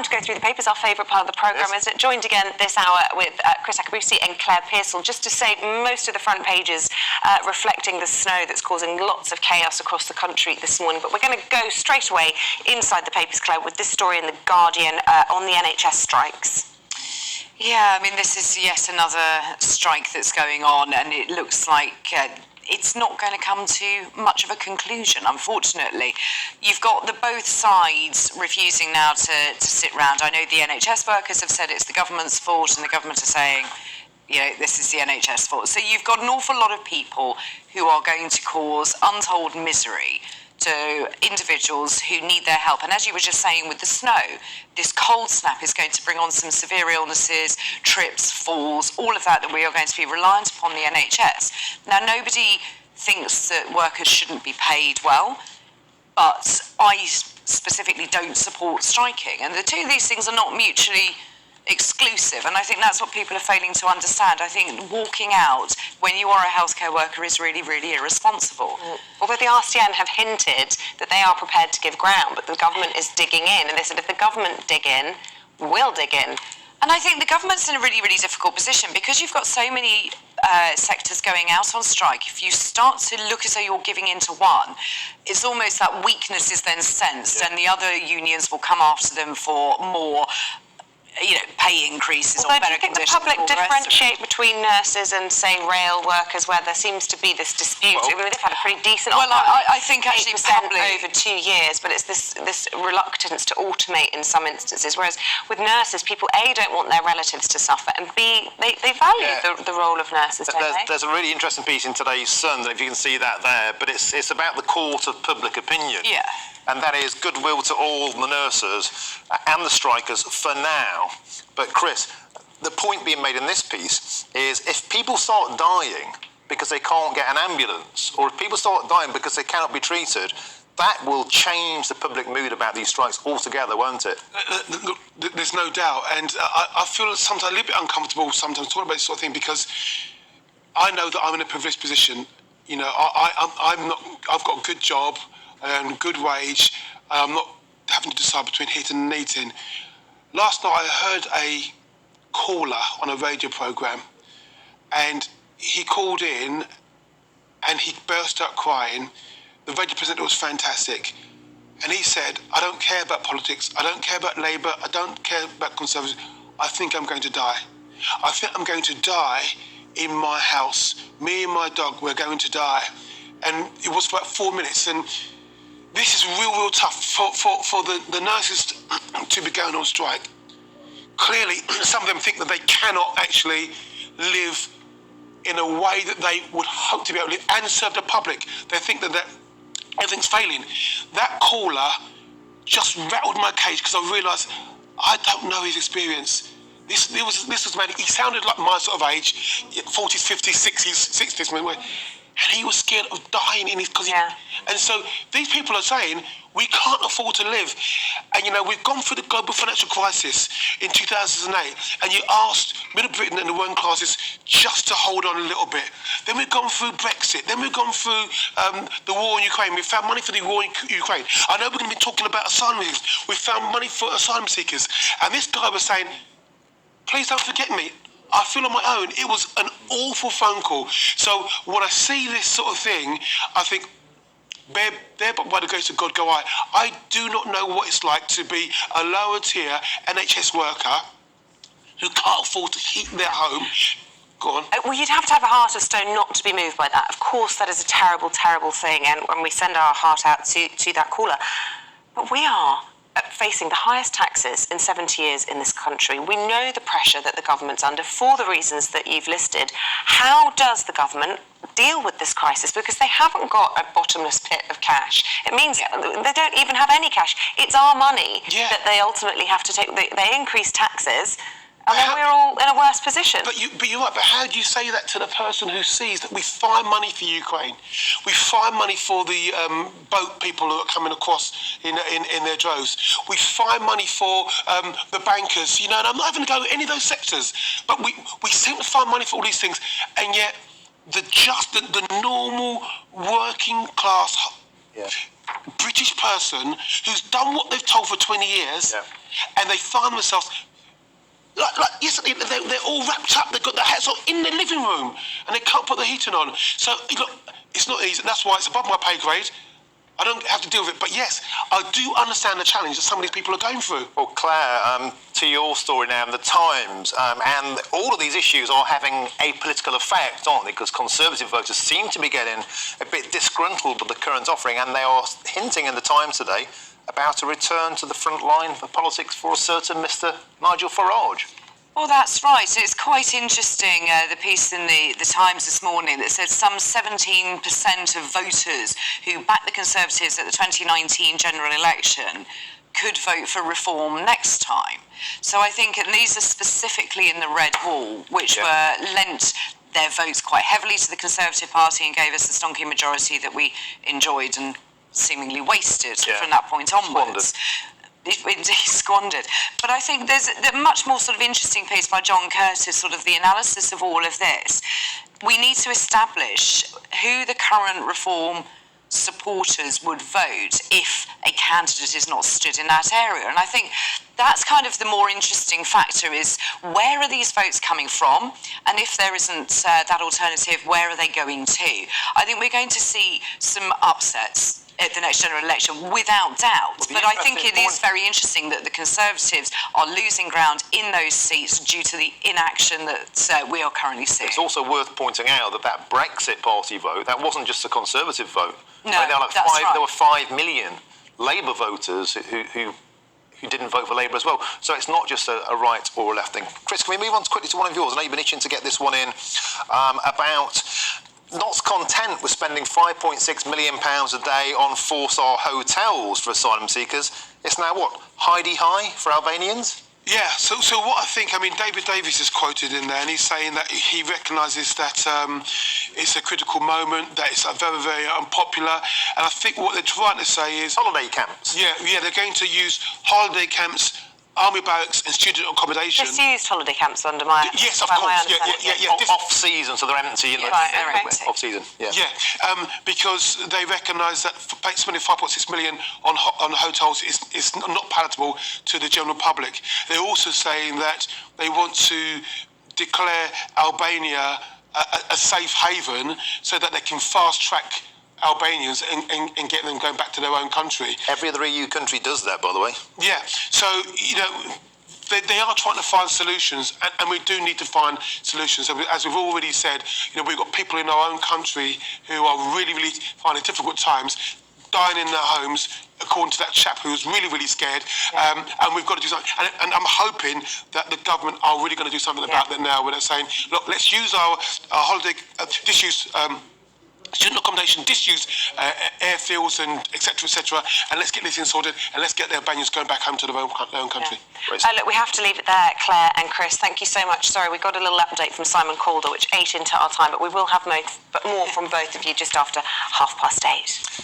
Time to go through the papers, our favourite part of the programme, isn't it? Joined again this hour with Chris Akabusi and Claire Pearsall, just to say most of the front pages reflecting the snow that's causing lots of chaos across the country this morning. But we're going to go straight away inside the papers, Claire, with this story in The Guardian on the NHS strikes. Yeah, I mean, this is yet another strike that's going on, and it looks like it's not going to come to much of a conclusion, unfortunately. You've got both sides refusing now to sit round. I know the NHS workers have said it's the government's fault, and the government are saying, you know, this is the NHS fault. So you've got an awful lot of people who are going to cause untold misery to individuals who need their help. And as you were just saying with the snow, this cold snap is going to bring on some severe illnesses, trips, falls, all of that we are going to be reliant upon the NHS. Now, nobody thinks that workers shouldn't be paid well, but I specifically don't support striking. And the two of these things are not mutually exclusive, and I think that's what people are failing to understand. I think walking out when you are a healthcare worker is really, really irresponsible. Although the RCN have hinted that they are prepared to give ground, but the government is digging in, and they said if the government dig in, we'll dig in. And I think the government's in a really, really difficult position because you've got so many sectors going out on strike. If you start to look as though you're giving in to one, it's almost that weakness is then sensed, and the other unions will come after them for more pay increases or better conditions. Do you think the public differentiate between nurses and, say, rail workers, where there seems to be this dispute? I mean, they've had a pretty decent I think actually probably over 2 years, but it's this reluctance to automate in some instances, whereas with nurses, people, A, don't want their relatives to suffer, and B, they value the role of nurses, don't they? There's a really interesting piece in today's Sun, if you can see that there, but it's about the court of public opinion. Yeah. And that is goodwill to all the nurses and the strikers for now. But Chris, the point being made in this piece is if people start dying because they can't get an ambulance, or if people start dying because they cannot be treated, that will change the public mood about these strikes altogether, won't it? There's no doubt. And I feel sometimes a little bit uncomfortable sometimes talking about this sort of thing because I know that I'm in a privileged position. You know, I've got a good job, good wage. I'm not having to decide between hitting and eating. Last night I heard a caller on a radio programme, and he called in and he burst out crying. The radio presenter was fantastic, and he said, I don't care about politics, I don't care about Labour, I don't care about Conservatives, I think I'm going to die. I think I'm going to die in my house. Me and my dog, we're going to die. And it was for about 4 minutes, and this is real tough for the nurses to be going on strike. Clearly, some of them think that they cannot actually live in a way that they would hope to be able to live and serve the public. They think that everything's failing. That caller just rattled my cage because I realised I don't know his experience. This was man, he sounded like my sort of age, 40s, 50s, 60s, 60s, and he was scared of dying in his... And so these people are saying, we can't afford to live. And, you know, we've gone through the global financial crisis in 2008, and you asked Middle Britain and the working classes just to hold on a little bit. Then we've gone through Brexit. Then we've gone through the war in Ukraine. We found money for the war in Ukraine. I know we're going to be talking about asylum seekers. We found money for asylum seekers. And this guy was saying, please don't forget me. I feel on my own. It was an awful phone call. So when I see this sort of thing, I think, there but by the grace of God go I. I do not know what it's like to be a lower tier NHS worker who can't afford to heat their home. Go on. Well, you'd have to have a heart of stone not to be moved by that. Of course, that is a terrible, terrible thing, and we send our heart out to that caller. But we are facing the highest taxes in 70 years in this country. We know the pressure that the government's under for the reasons that you've listed. How does the government deal with this crisis? Because they haven't got a bottomless pit of cash. It means they don't even have any cash. It's our money that they ultimately have to take. They increase taxes, and then we're all in a worse position. But you're right, but how do you say that to the person who sees that we find money for Ukraine? We find money for the boat people who are coming across in their droves. We find money for the bankers, you know, and I'm not even going to go any of those sectors, but we seem to find money for all these things, and yet the normal working class British person who's done what they've told for 20 years, and they find themselves like yesterday, they're all wrapped up. They've got their hats on in the living room, and they can't put the heating on. So look, it's not easy. That's why it's above my pay grade. I don't have to deal with it. But yes, I do understand the challenge that some of these people are going through. Well, Claire, to your story now, the Times, and all of these issues are having a political effect, aren't they? Because Conservative voters seem to be getting a bit disgruntled with the current offering, and they are hinting in the Times today about a return to the front line for politics for a certain Mr. Nigel Farage. Well, that's right. It's quite interesting, the piece in the Times this morning that says some 17% of voters who backed the Conservatives at the 2019 general election could vote for reform next time. So I think, and these are specifically in the Red Wall, which were lent their votes quite heavily to the Conservative Party and gave us the stonking majority that we enjoyed and seemingly wasted from that point onwards. Indeed, squandered. But I think there's a much more sort of interesting piece by John Curtis, sort of the analysis of all of this. We need to establish who the current reform supporters would vote if a candidate is not stood in that area. And I think that's kind of the more interesting factor, is where are these votes coming from? And if there isn't that alternative, where are they going to? I think we're going to see some upsets at the next general election, without doubt. But I think it is very interesting that the Conservatives are losing ground in those seats due to the inaction that we are currently seeing. It's also worth pointing out that Brexit Party vote, that wasn't just a Conservative vote. No, that's right. There were 5 million Labour voters who didn't vote for Labour as well. So it's not just a right or a left thing. Chris, can we move on quickly to one of yours? I know you've been itching to get this one in, about not content with spending £5.6 million a day on 4-star hotels for asylum seekers. It's now what, high for Albanians? Yeah, so what I think, I mean, David Davies is quoted in there, and he's saying that he recognises that it's a critical moment, that it's very, very unpopular, and I think what they're trying to say is... Holiday camps. Yeah, they're going to use holiday camps, army barracks and student accommodation. Just used holiday camps under my... Yes, of course, yeah. Off-season, so they're empty. Off-season, yeah. Yeah, because they recognise that spending £5.6 million on hotels is not palatable to the general public. They're also saying that they want to declare Albania a safe haven so that they can fast-track Albanians and get them going back to their own country. Every other EU country does that, by the way. Yeah, so, they are trying to find solutions, and we do need to find solutions. As we've already said, we've got people in our own country who are really, really finding difficult times, dying in their homes, according to that chap who was really, really scared. And we've got to do something. And I'm hoping that the government are really going to do something about that now, where they're saying, look, let's use our holiday, disuse student accommodation, disuse airfields and etc., and let's get this thing sorted, and let's get the Albanians going back home to their own country. Look, we have to leave it there, Claire and Chris. Thank you so much. Sorry, we got a little update from Simon Calder, which ate into our time, but we will have more from both of you just after 8:30.